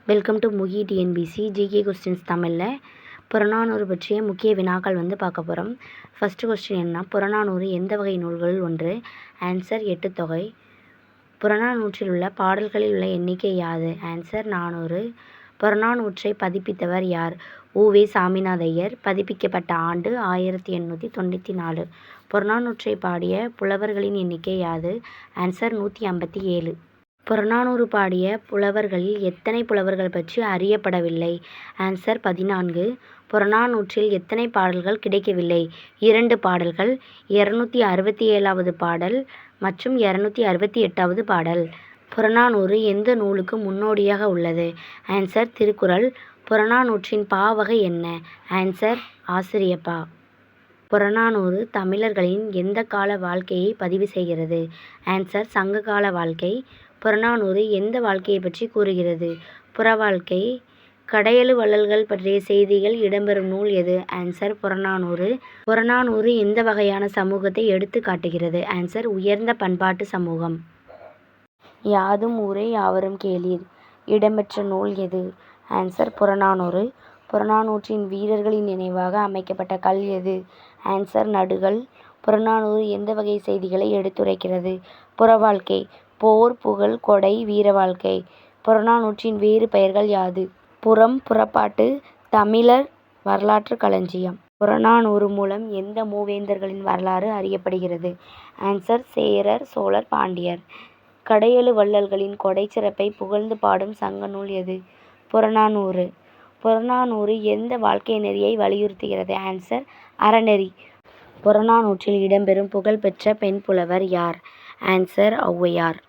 Welcome to Mugi TNPSC GK questions தமிழில் புறநானூறு பற்றிய முக்கிய வினாக்கள் பார்க்க போகிறோம். ஃபஸ்ட்டு கொஸ்டின் என்ன, புறநானூறு எந்த வகை நூல்களில் ஒன்று? ஆன்சர் எட்டுத்தொகை. புறநானூற்றில் உள்ள பாடல்களில் உள்ள எண்ணிக்கை யாது? ஆன்சர் 400. புறநானூற்றை பதிப்பித்தவர் யார்? உ.வே. சாமிநாதையர். பதிப்பிக்கப்பட்ட ஆண்டு 1894. புறநானூற்றை பாடிய புலவர்களின் எண்ணிக்கை யாது? ஆன்சர் 157. புறநானூறு பாடிய புலவர்களில் எத்தனை புலவர்கள் பற்றி அறியப்படவில்லை? ஆன்சர் 14. புறநானூற்றில் எத்தனை பாடல்கள் கிடைக்கவில்லை? 2 பாடல்கள், 267வது பாடல் மற்றும் 268வது பாடல். புறநானூறு எந்த நூலுக்கு முன்னோடியாக உள்ளது? ஆன்சர் திருக்குறள். புறநானூற்றின் பாவகை என்ன? ஆன்சர் ஆசிரியப்பா. புறநானூறு தமிழர்களின் எந்த கால வாழ்க்கையை பதிவு செய்கிறது? ஆன்சர் சங்ககால வாழ்க்கை. புறநானூறு எந்த வாழ்க்கையை பற்றி கூறுகிறது? புறவாழ்க்கை. கடையெழு வள்ளல்கள் பற்றிய செய்திகள் இடம்பெறும் நூல் எது? ஆன்சர் புறநானூறு. புறநானூறு எந்த வகையான சமூகத்தை எடுத்து காட்டுகிறது? ஆன்சர் உயர்ந்த பண்பாட்டு சமூகம். யாதும் ஊரே யாவரும் கேளீர் இடம்பெற்ற நூல் எது? ஆன்சர் புறநானூறு. புறநானூற்றின் வீரர்களின் நினைவாக அமைக்கப்பட்ட கல் எது? ஆன்சர் நடுகல். புறநானூறு எந்த வகை செய்திகளை எடுத்துரைக்கிறது? புறவாழ்க்கை. போர், புகழ், கொடை, வீர வாழ்க்கை. புறநானூற்றின் வேறு பெயர்கள் யாது? புறம், புறப்பாட்டு, தமிழர் வரலாற்று களஞ்சியம். புறநானூறு மூலம் எந்த மூவேந்தர்களின் வரலாறு அறியப்படுகிறது? ஆன்சர் சேரர், சோழர், பாண்டியர். கடையெழு வள்ளல்களின் கொடை சிறப்பை புகழ்ந்து பாடும் சங்க நூல் எது? புறநானூறு. புறநானூறு எந்த வாழ்க்கை நெறியை வலியுறுத்துகிறது? ஆன்சர் அறநெறி. புறநானூற்றில் இடம்பெறும் புகழ்பெற்ற பெண் புலவர் யார்? ஆன்சர் ஔவையார்.